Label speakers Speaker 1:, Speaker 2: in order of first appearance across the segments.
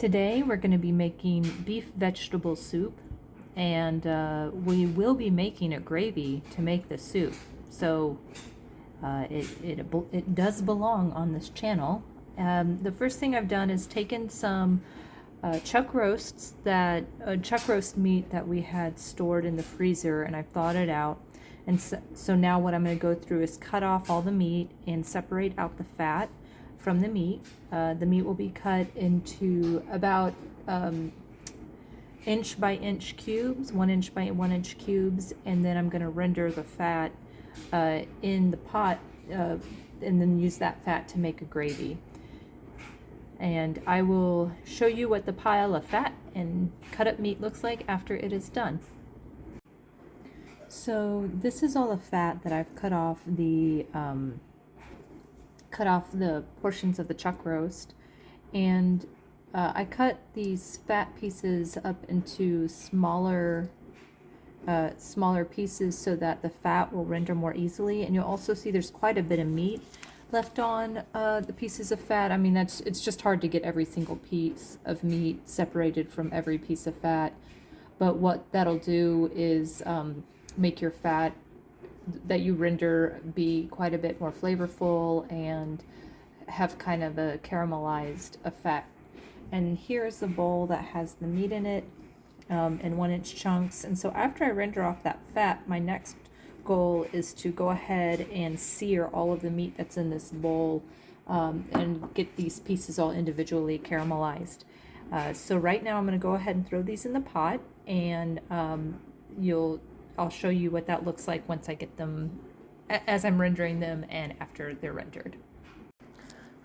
Speaker 1: Today we're going to be making beef vegetable soup, and we will be making a gravy to make the soup. So it does belong on this channel. The first thing I've done is taken some chuck roast meat that we had stored in the freezer, and I've thawed it out. And so now what I'm going to go through is cut off all the meat and separate out the fat from the meat. The meat will be cut into about inch by inch cubes, 1 inch by 1 inch cubes, and then I'm going to render the fat in the pot and then use that fat to make a gravy. And I will show you what the pile of fat and cut up meat looks like after it is done. So this is all the fat that I've cut off the portions of the chuck roast, and I cut these fat pieces up into smaller pieces so that the fat will render more easily. And you'll also see there's quite a bit of meat left on the pieces of fat. I mean, it's just hard to get every single piece of meat separated from every piece of fat, but what that'll do is make your fat that you render be quite a bit more flavorful and have kind of a caramelized effect. And here's the bowl that has the meat in it in 1 inch chunks. And so after I render off that fat, my next goal is to go ahead and sear all of the meat that's in this bowl and get these pieces all individually caramelized. So right now I'm going to go ahead and throw these in the pot, and I'll show you what that looks like once I get them, as I'm rendering them and after they're rendered.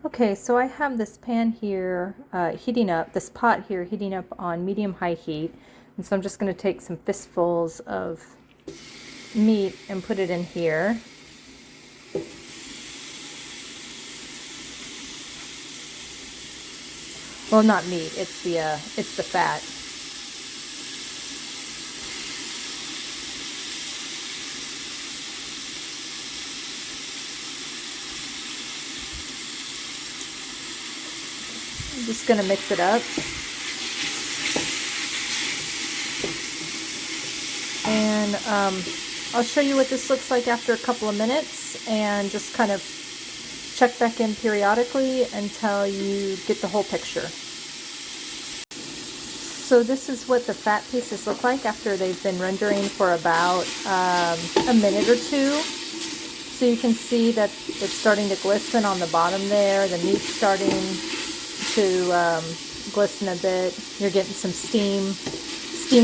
Speaker 1: Okay, so I have this pan here heating up, this pot here heating up on medium-high heat. And so I'm just going to take some fistfuls of meat and put it in here. Well, not meat, it's the fat. I'm just going to mix it up. And I'll show you what this looks like after a couple of minutes, and just kind of check back in periodically until you get the whole picture. So this is what the fat pieces look like after they've been rendering for about a minute or two. So you can see that it's starting to glisten on the bottom there. The meat's starting to glisten a bit. You're getting some steam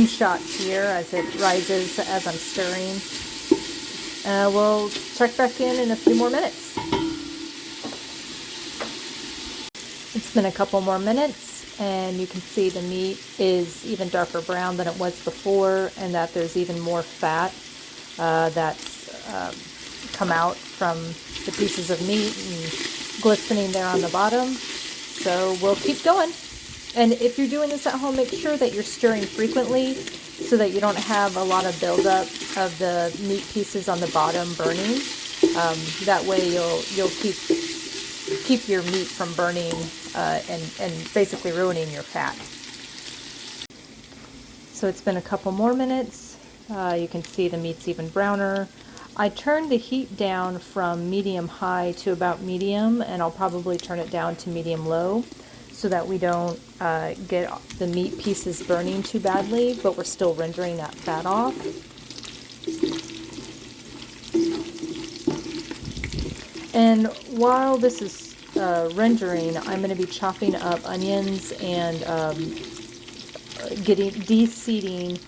Speaker 1: shots here as it rises as I'm stirring. We'll check back in a few more minutes. It's been a couple more minutes, and you can see the meat is even darker brown than it was before, and that there's even more fat that's come out from the pieces of meat and glistening there on the bottom. So we'll keep going. And if you're doing this at home, make sure that you're stirring frequently so that you don't have a lot of buildup of the meat pieces on the bottom burning. That way you'll keep your meat from burning and basically ruining your fat. So it's been a couple more minutes. You can see the meat's even browner. I turned the heat down from medium-high to about medium, and I'll probably turn it down to medium-low so that we don't get the meat pieces burning too badly, but we're still rendering that fat off. And while this is rendering, I'm going to be chopping up onions and de-seeding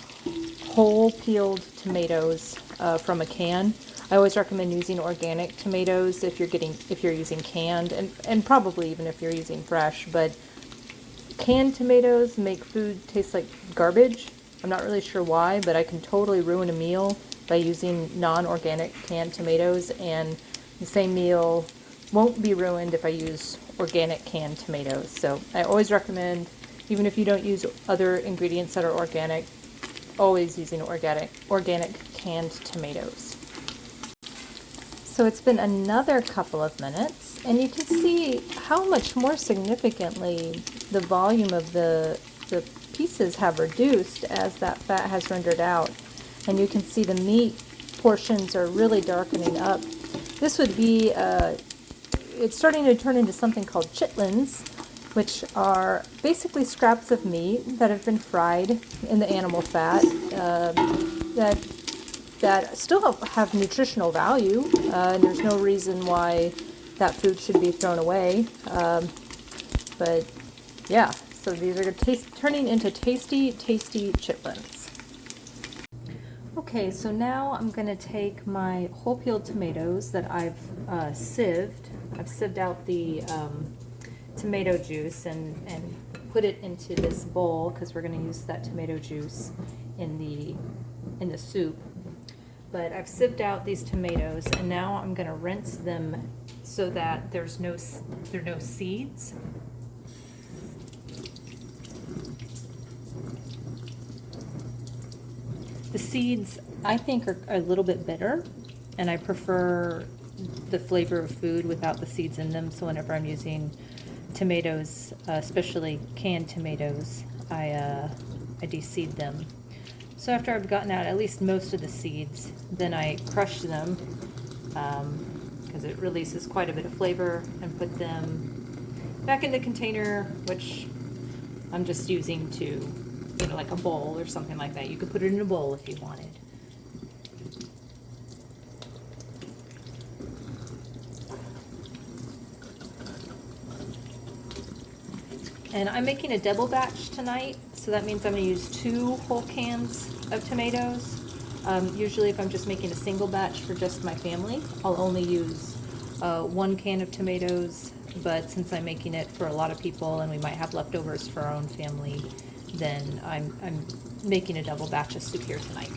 Speaker 1: whole peeled tomatoes from a can. I always recommend using organic tomatoes if you're using canned, and probably even if you're using fresh, but canned tomatoes make food taste like garbage. I'm not really sure why, but I can totally ruin a meal by using non-organic canned tomatoes, and the same meal won't be ruined if I use organic canned tomatoes. So I always recommend, even if you don't use other ingredients that are organic, always using organic canned tomatoes. So it's been another couple of minutes, And you can see how much more significantly the volume of the pieces have reduced as that fat has rendered out. And you can see the meat portions are really darkening up. This would be, it's starting to turn into something called chitlins, which are basically scraps of meat that have been fried in the animal fat that still have nutritional value, and there's no reason why that food should be thrown away. But yeah, so these are turning into tasty, tasty chitlins. Okay, so now I'm going to take my whole peeled tomatoes that I've sieved. I've sieved out the tomato juice and put it into this bowl because we're going to use that tomato juice in the soup. But I've sieved out these tomatoes, and now I'm going to rinse them so that there are no seeds. The seeds, I think, are a little bit bitter, and I prefer the flavor of food without the seeds in them. So whenever I'm using tomatoes, especially canned tomatoes, I de-seed them. So after I've gotten out at least most of the seeds, then I crush them because it releases quite a bit of flavor, and put them back in the container, which I'm just using to, like a bowl or something like that. You could put it in a bowl if you wanted. And I'm making a double batch tonight, so that means I'm going to use 2 whole cans of tomatoes. Usually if I'm just making a single batch for just my family, I'll only use 1 can of tomatoes, but since I'm making it for a lot of people and we might have leftovers for our own family, then I'm making a double batch of soup here tonight.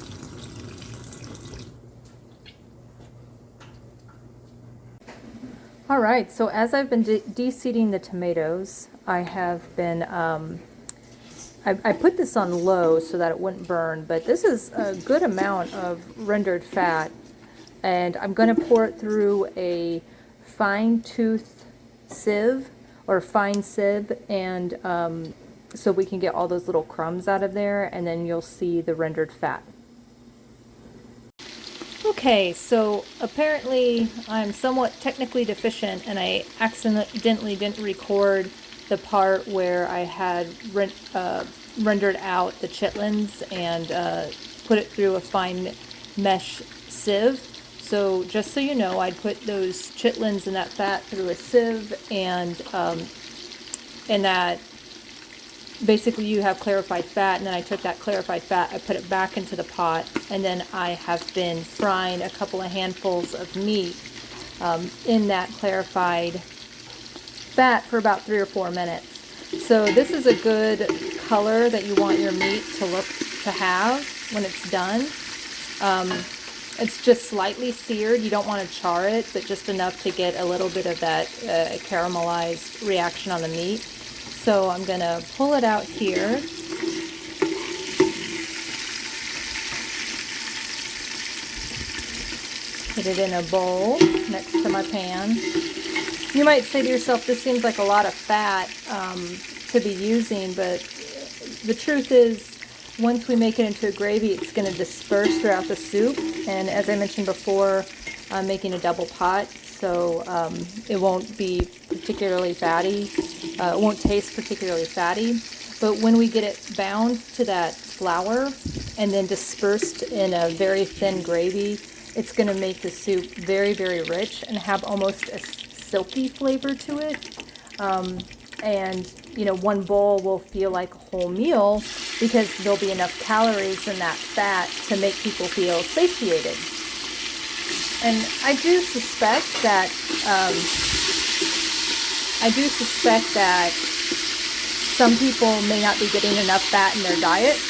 Speaker 1: All right, so as I've been de-seeding the tomatoes, I have been, I put this on low so that it wouldn't burn, but this is a good amount of rendered fat, and I'm going to pour it through a fine tooth sieve or fine sieve, and so we can get all those little crumbs out of there, and then you'll see the rendered fat. Okay, so apparently I'm somewhat technically deficient, and I accidentally didn't record the part where I had rendered out the chitlins and put it through a fine mesh sieve. So just so you know, I'd put those chitlins and that fat through a sieve, and that basically you have clarified fat, and then I took that clarified fat, I put it back into the pot, and then I have been frying a couple of handfuls of meat in that clarified fat for about 3 or 4 minutes. So this is a good color that you want your meat to have when it's done. It's just slightly seared. You don't want to char it, but just enough to get a little bit of that caramelized reaction on the meat. So I'm going to pull it out here. Put it in a bowl next to my pan. You might say to yourself, this seems like a lot of fat to be using, but the truth is, once we make it into a gravy, it's going to disperse throughout the soup. And as I mentioned before, I'm making a double pot, so it won't be particularly fatty. It won't taste particularly fatty. But when we get it bound to that flour and then dispersed in a very thin gravy, it's going to make the soup very, very rich and have almost a silky flavor to it. And, one bowl will feel like a whole meal because there'll be enough calories in that fat to make people feel satiated. And I do suspect that some people may not be getting enough fat in their diets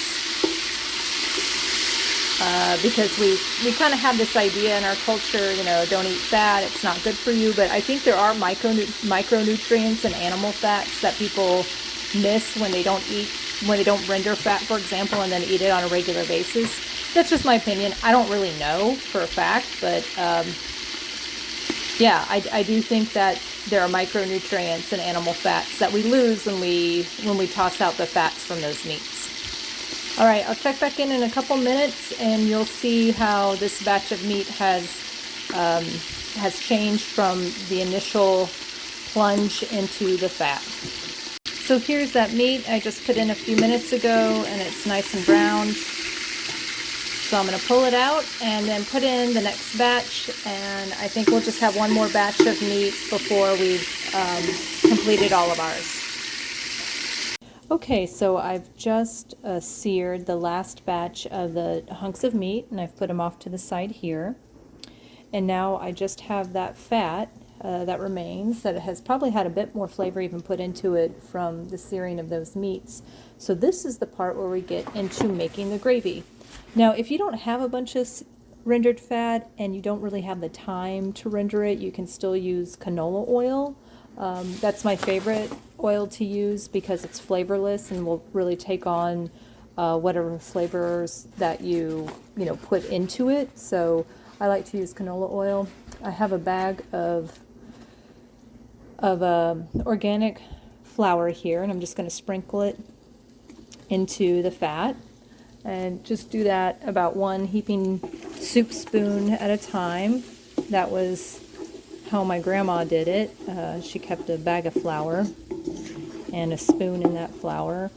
Speaker 1: because we kind of have this idea in our culture, don't eat fat, it's not good for you. But I think there are micronutrients in animal fats that people miss when they don't render fat, for example, and then eat it on a regular basis. That's just my opinion. I don't really know for a fact, but yeah, I do think that there are micronutrients and animal fats that we lose when we toss out the fats from those meats. All right, I'll check back in a couple minutes, and you'll see how this batch of meat has changed from the initial plunge into the fat. So here's that meat I just put in a few minutes ago, and it's nice and browned. So I'm going to pull it out and then put in the next batch, and I think we'll just have one more batch of meat before we've completed all of ours. Okay, so I've just seared the last batch of the hunks of meat, and I've put them off to the side here. And now I just have that fat that remains, that it has probably had a bit more flavor even put into it from the searing of those meats. So this is the part where we get into making the gravy. Now, if you don't have a bunch of rendered fat and you don't really have the time to render it, you can still use canola oil. That's my favorite oil to use because it's flavorless and will really take on whatever flavors that you put into it. So I like to use canola oil. I have a bag of organic flour here, and I'm just going to sprinkle it into the fat. And just do that about one heaping soup spoon at a time. That was how my grandma did it. She kept a bag of flour and a spoon in that flour.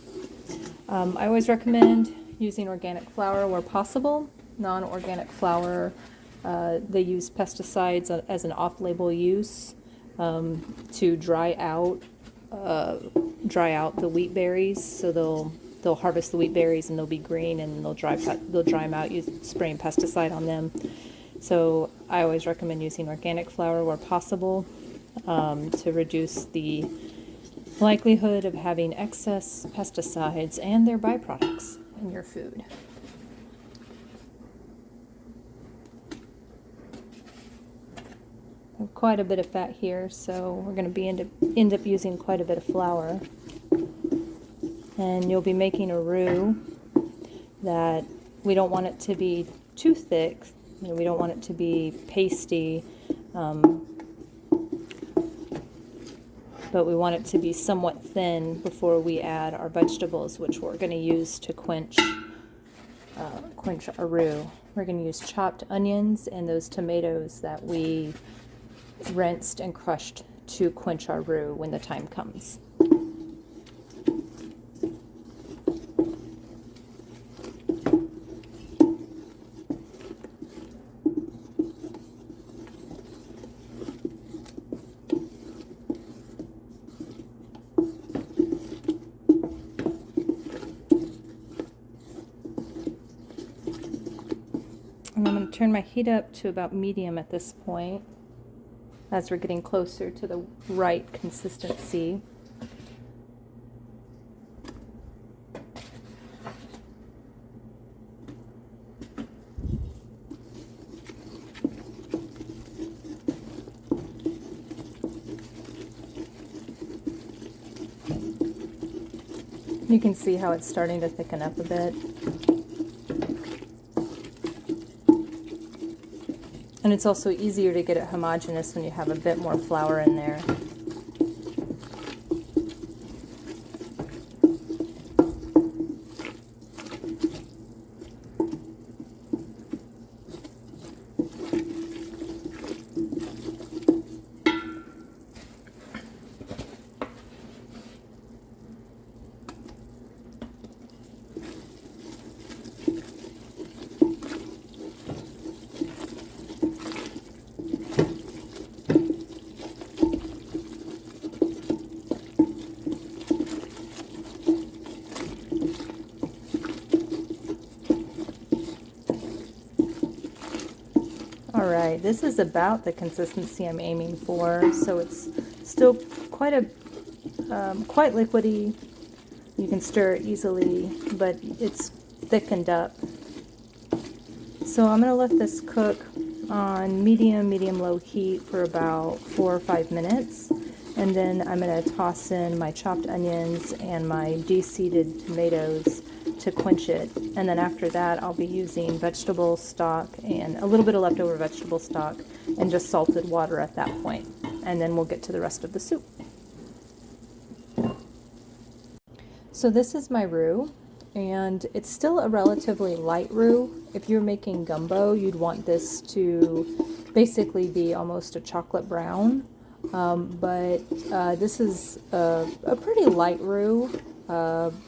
Speaker 1: I always recommend using organic flour where possible. Non-organic flour, they use pesticides as an off-label use to dry out the wheat berries. So they'll harvest the wheat berries and they'll be green, and they'll dry them out, spraying pesticide on them. So I always recommend using organic flour where possible to reduce the likelihood of having excess pesticides and their byproducts in your food. I have quite a bit of fat here, so we're going to end up using quite a bit of flour. And you'll be making a roux that we don't want it to be too thick. We don't want it to be pasty, but we want it to be somewhat thin before we add our vegetables, which we're going to use to quench our roux. We're going to use chopped onions and those tomatoes that we rinsed and crushed to quench our roux when the time comes. And I'm going to turn my heat up to about medium at this point as we're getting closer to the right consistency. You can see how it's starting to thicken up a bit. And it's also easier to get it homogeneous when you have a bit more flour in there. Alright, this is about the consistency I'm aiming for, so it's still quite liquidy. You can stir it easily, but it's thickened up. So I'm going to let this cook on medium-low heat for about 4 or 5 minutes, and then I'm going to toss in my chopped onions and my de-seeded tomatoes to quench it. And then after that I'll be using vegetable stock and a little bit of leftover vegetable stock and just salted water at that point. and then we'll get to the rest of the soup. So this is my roux, and it's still a relatively light roux. If you're making gumbo, you'd want this to basically be almost a chocolate brown, but this is a pretty light roux,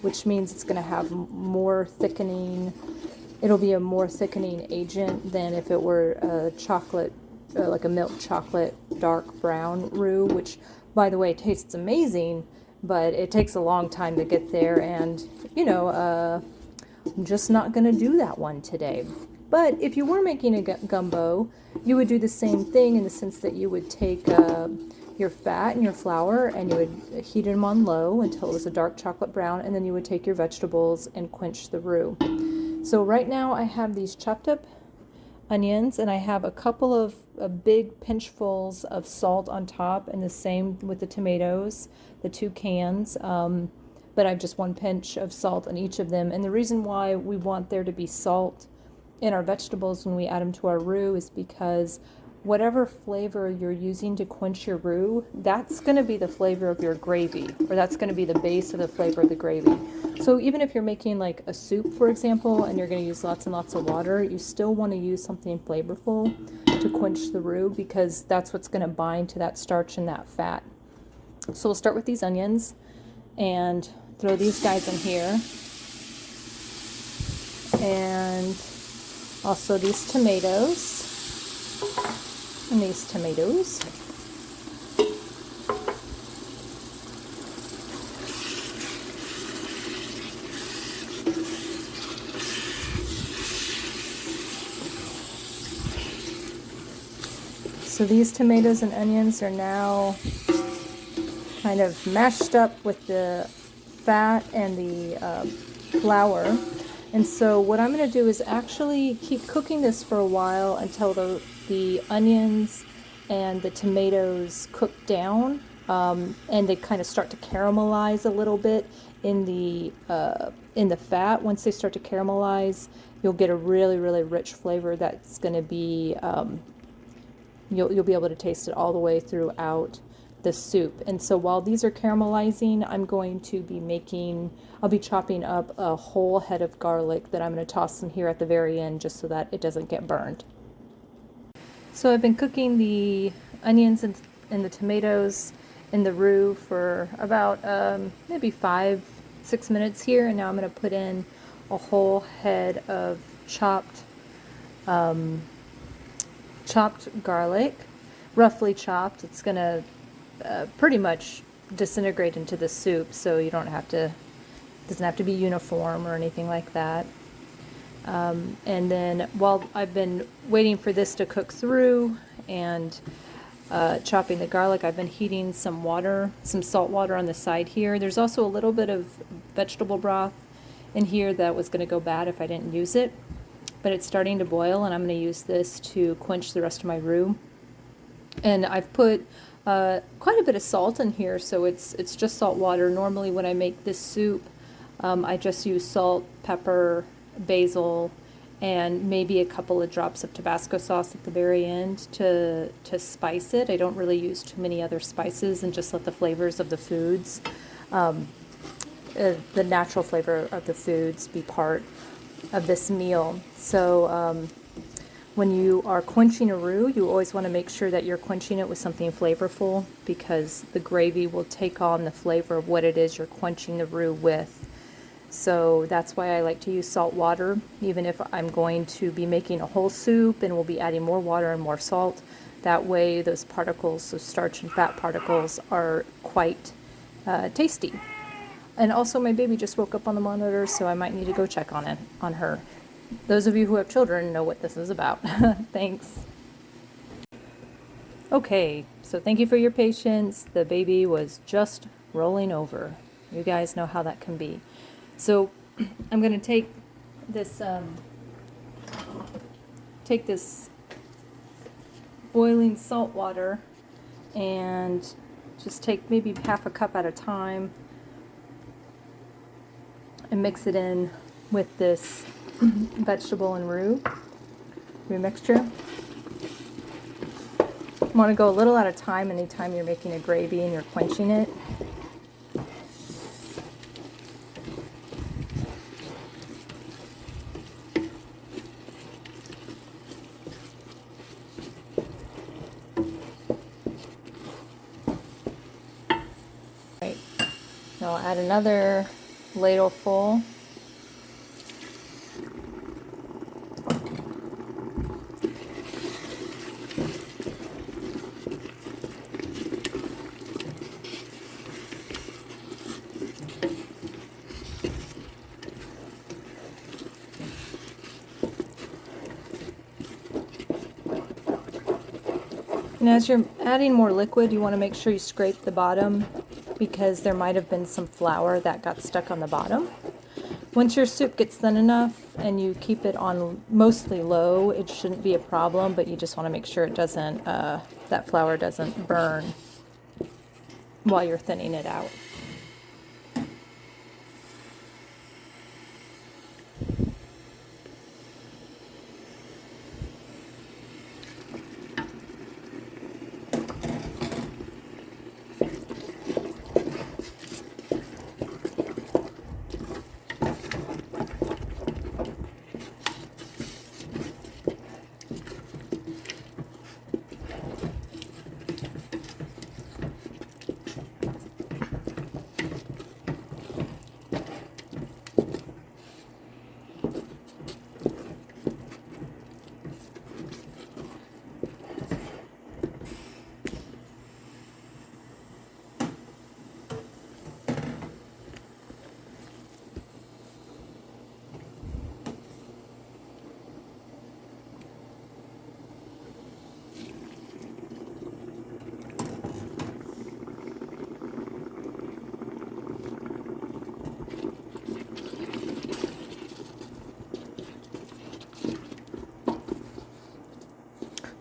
Speaker 1: which means it's going to have more thickening. It'll be a more thickening agent than if it were a chocolate, like a milk chocolate dark brown roux, which, by the way, tastes amazing, but it takes a long time to get there, and, you know, I'm just not going to do that one today. But if you were making a gumbo, you would do the same thing in the sense that you would take your fat and your flour, and you would heat them on low until it was a dark chocolate brown, and then you would take your vegetables and quench the roux. So right now I have these chopped up onions, and I have a couple of big pinchfuls of salt on top, and the same with the tomatoes, the 2 cans, but I have just 1 pinch of salt on each of them. And the reason why we want there to be salt in our vegetables when we add them to our roux is because whatever flavor you're using to quench your roux, that's going to be the flavor of your gravy, or that's going to be the base of the flavor of the gravy. So even if you're making like a soup, for example, and you're going to use lots and lots of water, you still want to use something flavorful to quench the roux, because that's what's going to bind to that starch and that fat. So we'll start with these onions and throw these guys in here. And also these tomatoes. And these tomatoes. So these tomatoes and onions are now kind of mashed up with the fat and the flour. And so what I'm going to do is actually keep cooking this for a while until the onions and the tomatoes cook down, and they kind of start to caramelize a little bit in the fat. Once they start to caramelize, you'll get a really, really rich flavor that's going to be, you'll be able to taste it all the way throughout the soup. And so while these are caramelizing, I'm going to be I'll be chopping up a whole head of garlic that I'm going to toss in here at the very end, just so that it doesn't get burned. So I've been cooking the onions and the tomatoes in the roux for about maybe 5-6 minutes here, and now I'm going to put in a whole head of chopped garlic, roughly chopped. It's going to pretty much disintegrate into the soup, so you don't have to, doesn't have to be uniform or anything like that. And then while I've been waiting for this to cook through and chopping the garlic, I've been heating some water, some salt water on the side here. There's also a little bit of vegetable broth in here that was going to go bad if I didn't use it, but it's starting to boil, and I'm going to use this to quench the rest of my roux. And I've put quite a bit of salt in here, so it's just salt water. Normally when I make this soup, I just use salt, pepper, basil, and maybe a couple of drops of Tabasco sauce at the very end to spice it. I don't really use too many other spices, and just let the flavors of the foods, the natural flavor of the foods, be part of this meal. So when you are quenching a roux, you always want to make sure that you're quenching it with something flavorful, because the gravy will take on the flavor of what it is you're quenching the roux with. So that's why I like to use salt water, even if I'm going to be making a whole soup and we'll be adding more water and more salt. That way those particles, those starch and fat particles, are quite tasty. And also my baby just woke up on the monitor, so I might need to go check on her. Those of you who have children know what this is about. Thanks. Okay, so thank you for your patience. The baby was just rolling over. You guys know how that can be. So I'm going to take this boiling salt water and just take maybe half a cup at a time and mix it in with this vegetable and roux mixture. You want to go a little at a time anytime you're making a gravy and you're quenching it. Right. Now I'll add another ladleful. And as you're adding more liquid, you want to make sure you scrape the bottom because there might have been some flour that got stuck on the bottom. Once your soup gets thin enough and you keep it on mostly low, it shouldn't be a problem, but you just want to make sure it doesn't, that flour doesn't burn while you're thinning it out.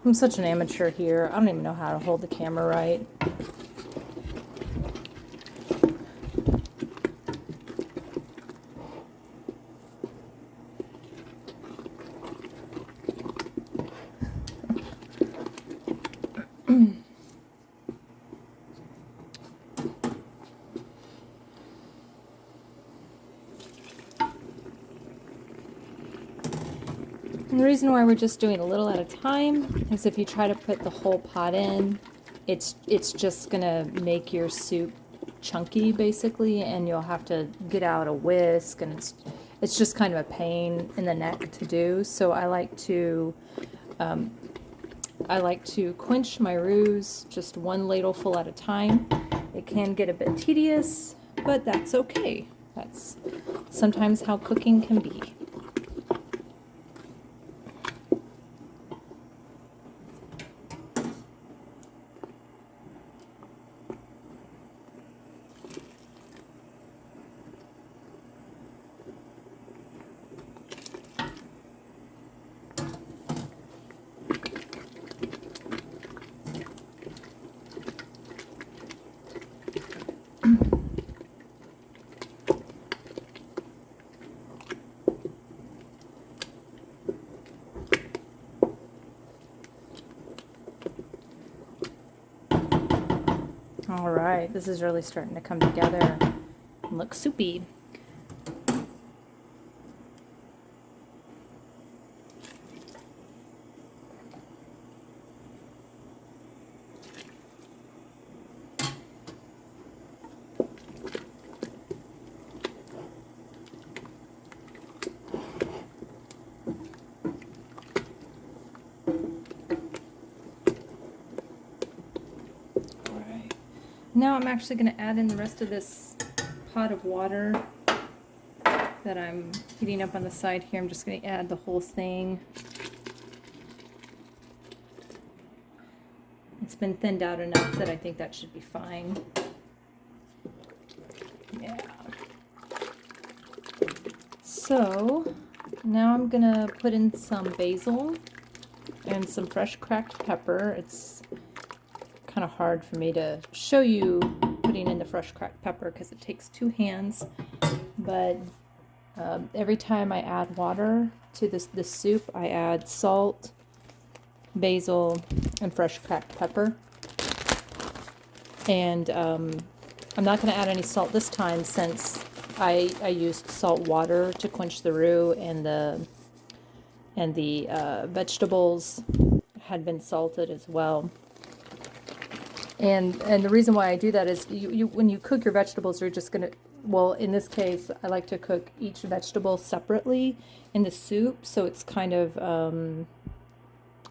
Speaker 1: I'm such an amateur here. I don't even know how to hold the camera right. And the reason why we're just doing a little at a time is if you try to put the whole pot in, it's just gonna make your soup chunky basically, and you'll have to get out a whisk, and it's just kind of a pain in the neck to do. So I like to quench my roux just one ladleful at a time. It can get a bit tedious, but that's okay. That's sometimes how cooking can be. All right, this is really starting to come together and look soupy. Now I'm actually going to add in the rest of this pot of water that I'm heating up on the side here. I'm just going to add the whole thing. It's been thinned out enough that I think that should be fine. Yeah. So now I'm going to put in some basil and some fresh cracked pepper. It's kind of hard for me to show you putting in the fresh cracked pepper because it takes two hands, but every time I add water to this soup, I add salt basil, and fresh cracked pepper. And I'm not going to add any salt this time since I used salt water to quench the roux, and the vegetables had been salted as well. And the reason why I do that is you when you cook your vegetables, you're just gonna, well, in this case, I like to cook each vegetable separately in the soup, so it's kind of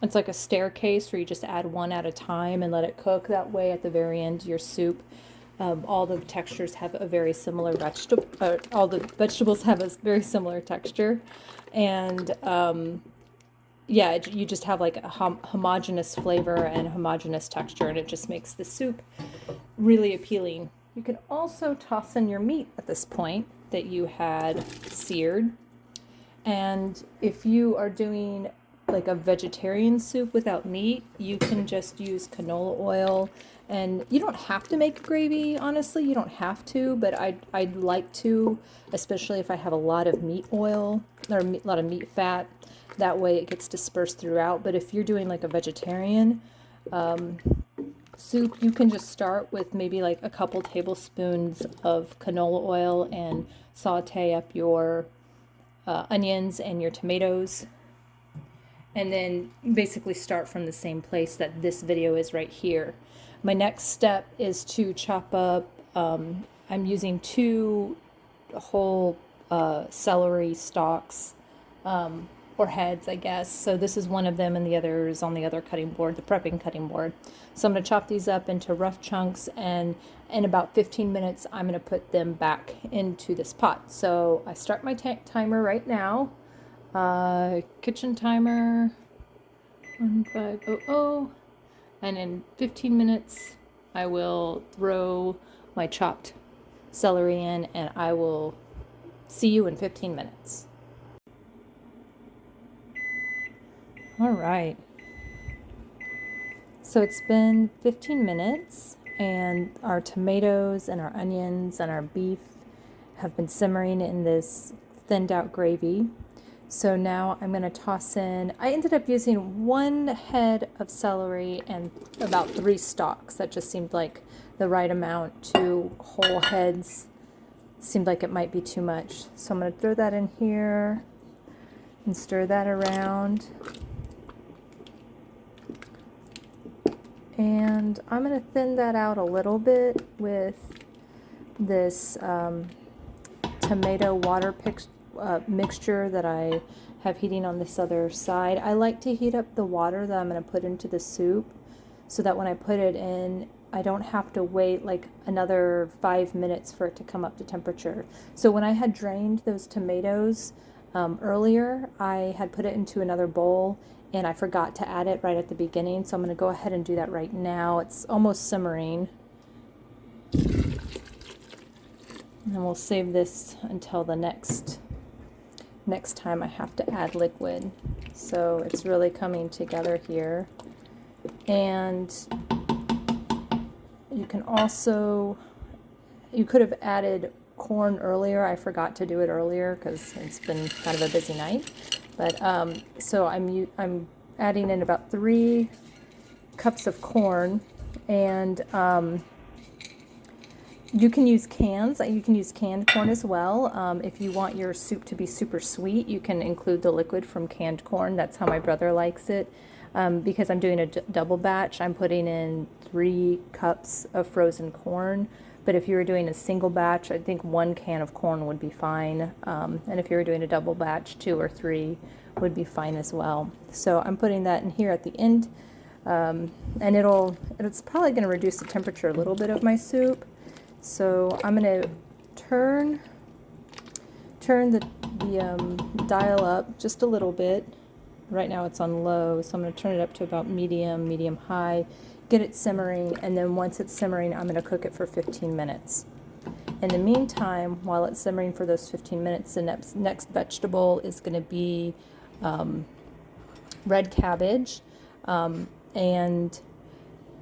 Speaker 1: it's like a staircase where you just add one at a time and let it cook. That way, at the very end, your soup, all the textures have a very similar vegetable. All the vegetables have a very similar texture, and yeah, you just have like a homogeneous flavor and homogeneous texture, and it just makes the soup really appealing. You can also toss in your meat at this point that you had seared, and if you are doing like a vegetarian soup without meat, you can just use canola oil. And you don't have to make gravy, honestly, you don't have to, but I'd like to, especially if I have a lot of meat oil or a lot of meat fat. That way it gets dispersed throughout. But if you're doing like a vegetarian soup, you can just start with maybe like a couple tablespoons of canola oil and saute up your onions and your tomatoes. And then basically start from the same place that this video is right here. My next step is to chop up, I'm using 2 whole celery stalks, or heads, I guess. So this is one of them and the other is on the other cutting board, the prepping cutting board. So I'm going to chop these up into rough chunks, and in about 15 minutes, I'm going to put them back into this pot. So I start my timer right now. Kitchen timer 1500, and in 15 minutes I will throw my chopped celery in, and I will see you in 15 minutes. All right, so it's been 15 minutes and our tomatoes and our onions and our beef have been simmering in this thinned out gravy. So now I'm going to toss in, I ended up using 1 head of celery and about 3 stalks. That just seemed like the right amount. 2 whole heads seemed like it might be too much. So I'm going to throw that in here and stir that around. And I'm going to thin that out a little bit with this tomato water mixture that I have heating on this other side. I like to heat up the water that I'm going to put into the soup so that when I put it in, I don't have to wait like another 5 minutes for it to come up to temperature. So when I had drained those tomatoes earlier, I had put it into another bowl and I forgot to add it right at the beginning. So I'm going to go ahead and do that right now. It's almost simmering. And we'll save this until the next time I have to add liquid. So it's really coming together here. And you can also, you could have added corn earlier. I forgot to do it earlier because it's been kind of a busy night. But so I'm adding in about 3 cups of corn, and you can use cans. You can use canned corn as well. If you want your soup to be super sweet, you can include the liquid from canned corn. That's how my brother likes it. Because I'm doing a double batch, I'm putting in 3 cups of frozen corn. But if you were doing a single batch, I think 1 can of corn would be fine. And if you were doing a double batch, 2 or 3 would be fine as well. So I'm putting that in here at the end. And it's probably going to reduce the temperature a little bit of my soup. So I'm going to turn the dial up just a little bit. Right now it's on low, so I'm going to turn it up to about medium high, get it simmering, and then once it's simmering, I'm going to cook it for 15 minutes. In the meantime, while it's simmering for those 15 minutes, the next vegetable is going to be red cabbage. And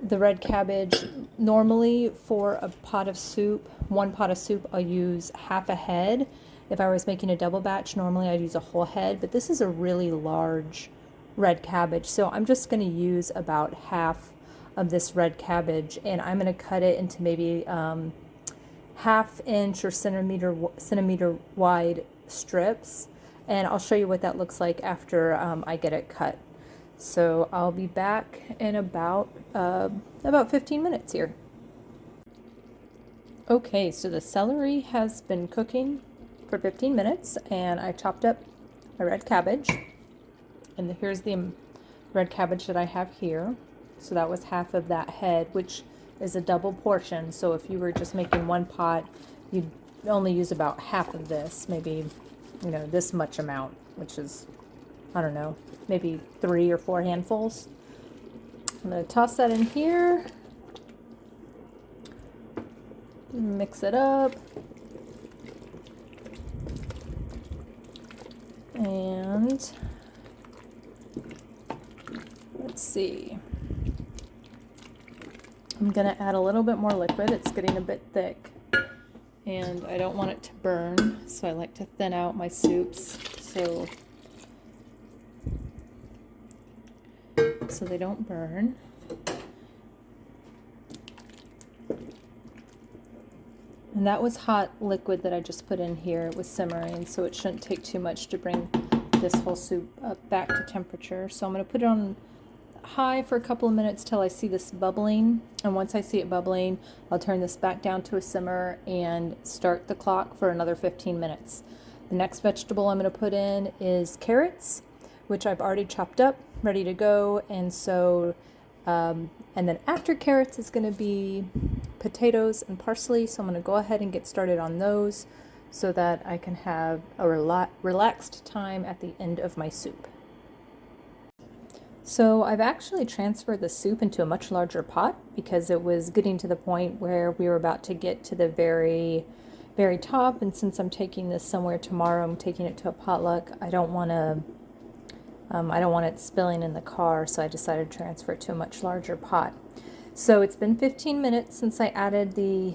Speaker 1: the red cabbage, normally for a pot of soup, 1 pot of soup, I'll use half a head. If I was making a double batch, normally I'd use a whole head, but this is a really large red cabbage. So I'm just going to use about half of this red cabbage, and I'm going to cut it into maybe ½ inch or centimeter wide strips, and I'll show you what that looks like after I get it cut. So I'll be back in about 15 minutes here. Okay, so the celery has been cooking for 15 minutes, and I chopped up my red cabbage, and here's the red cabbage that I have here. So that was half of that head, which is a double portion. So if you were just making one pot, you'd only use about half of this, maybe, you know, this much amount, which is, I don't know, maybe 3 or 4 handfuls. I'm going to toss that in here, mix it up, and let's see. I'm going to add a little bit more liquid. It's getting a bit thick, and I don't want it to burn, so I like to thin out my soups so they don't burn. And that was hot liquid that I just put in here. It was simmering, so it shouldn't take too much to bring this whole soup up back to temperature. So I'm going to put it on high for a couple of minutes till I see this bubbling, and once I see it bubbling, I'll turn this back down to a simmer and start the clock for another 15 minutes. The next vegetable I'm going to put in is carrots, which I've already chopped up, ready to go. And so and then after carrots is going to be potatoes and parsley, so I'm going to go ahead and get started on those so that I can have a relaxed time at the end of my soup. So I've actually transferred the soup into a much larger pot because it was getting to the point where we were about to get to the very top, and since I'm taking this somewhere tomorrow, I'm taking it to a potluck. I don't want it spilling in the car, so I decided to transfer it to a much larger pot. So it's been 15 minutes since I added the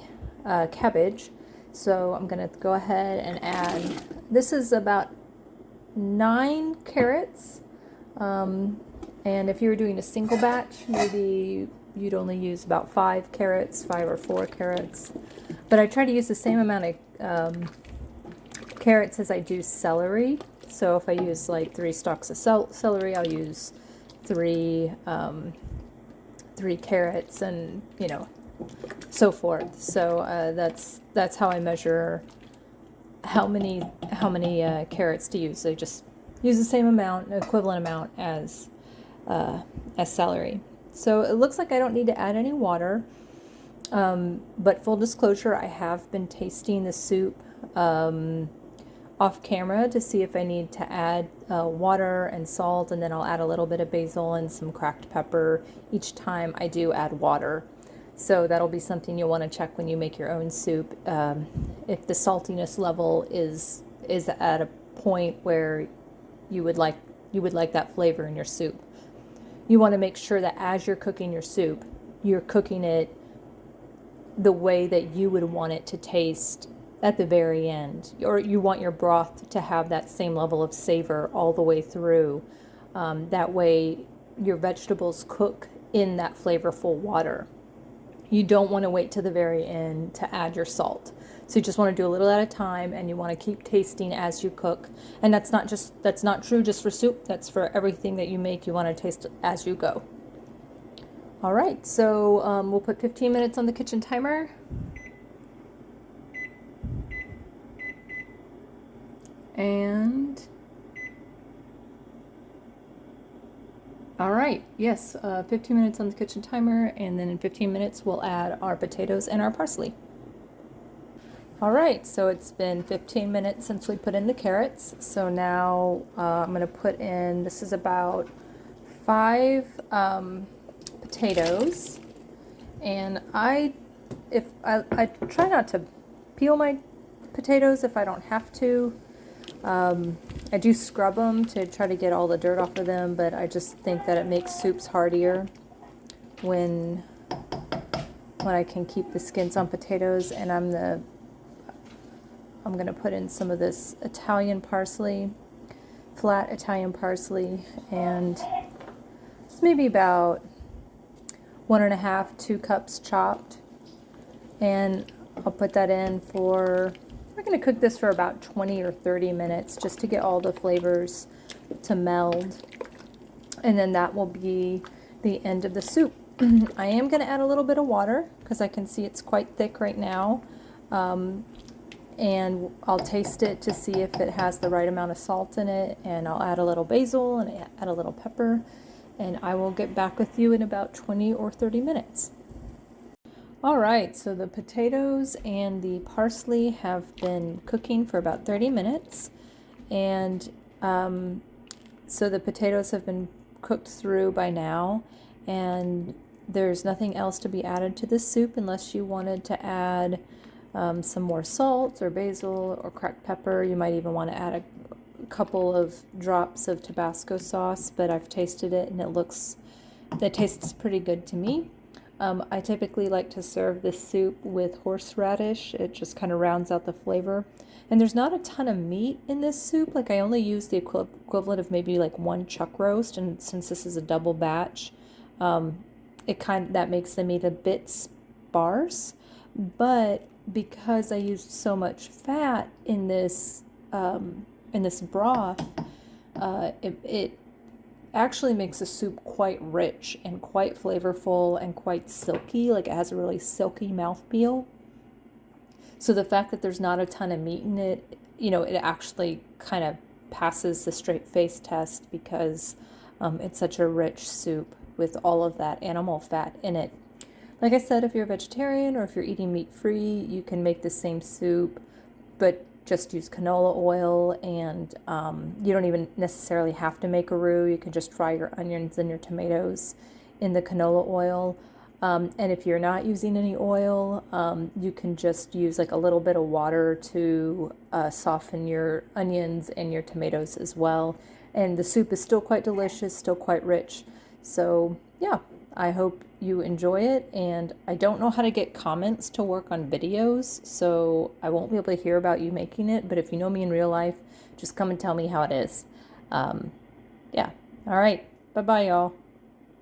Speaker 1: cabbage, so I'm going to go ahead and add, this is about 9 carrots. And if you were doing a single batch, maybe you'd only use about 5 carrots, 5 or 4 carrots. But I try to use the same amount of carrots as I do celery. So if I use like 3 stalks of celery, I'll use 3 carrots, and you know, so forth. So that's how I measure how many carrots to use. So just use the same amount, equivalent amount as celery. So it looks like I don't need to add any water, but full disclosure, I have been tasting the soup off camera to see if I need to add water and salt, and then I'll add a little bit of basil and some cracked pepper each time I do add water. So that'll be something you'll want to check when you make your own soup, if the saltiness level is at a point where you would like that flavor in your soup. You want to make sure that as you're cooking your soup, you're cooking it the way that you would want it to taste at the very end, or you want your broth to have that same level of savor all the way through. That way your vegetables cook in that flavorful water. You don't want to wait to the very end to add your salt. So you just want to do a little at a time, and you want to keep tasting as you cook. And that's not true just for soup. That's for everything that you make. You want to taste as you go. All right, so we'll put 15 minutes on the kitchen timer. And all right, yes, 15 minutes on the kitchen timer, and then in 15 minutes we'll add our potatoes and our parsley. All right, so it's been 15 minutes since we put in the carrots. So now I'm going to put in, this is about 5 potatoes, and I try not to peel my potatoes if I don't have to. I do scrub them to try to get all the dirt off of them, but I just think that it makes soups heartier when I can keep the skins on potatoes. And I'm going to put in some of this Italian parsley. flat Italian parsley, and it's maybe about 1.5, 2 cups chopped. And I'll put that in for, we're going to cook this for about 20 or 30 minutes just to get all the flavors to meld. And then that will be the end of the soup. I am going to add a little bit of water because I can see it's quite thick right now. And I'll taste it to see if it has the right amount of salt in it. And I'll add a little basil and add a little pepper. And I will get back with you in about 20 or 30 minutes. All right, so the potatoes and the parsley have been cooking for about 30 minutes. And so the potatoes have been cooked through by now. And there's nothing else to be added to this soup unless you wanted to add some more salt or basil or cracked pepper. You might even want to add a couple of drops of Tabasco sauce, but I've tasted it and it tastes pretty good to me. I typically like to serve this soup with horseradish. It just kind of rounds out the flavor. And there's not a ton of meat in this soup. Like, I only use the equivalent of maybe like 1 chuck roast, and since this is a double batch, that makes the meat a bit sparse. But because I used so much fat in this broth, it actually makes the soup quite rich and quite flavorful and quite silky. Like, it has a really silky mouthfeel. So the fact that there's not a ton of meat in it, it actually kind of passes the straight face test because it's such a rich soup with all of that animal fat in it. Like I said, if you're a vegetarian or if you're eating meat-free, you can make the same soup, but just use canola oil, and you don't even necessarily have to make a roux. You can just fry your onions and your tomatoes in the canola oil. And if you're not using any oil, you can just use like a little bit of water to soften your onions and your tomatoes as well. And the soup is still quite delicious, still quite rich. So yeah, I hope you enjoy it. And I don't know how to get comments to work on videos, so I won't be able to hear about you making it. But if you know me in real life, just come and tell me how it is. Yeah. All right. Bye-bye, y'all.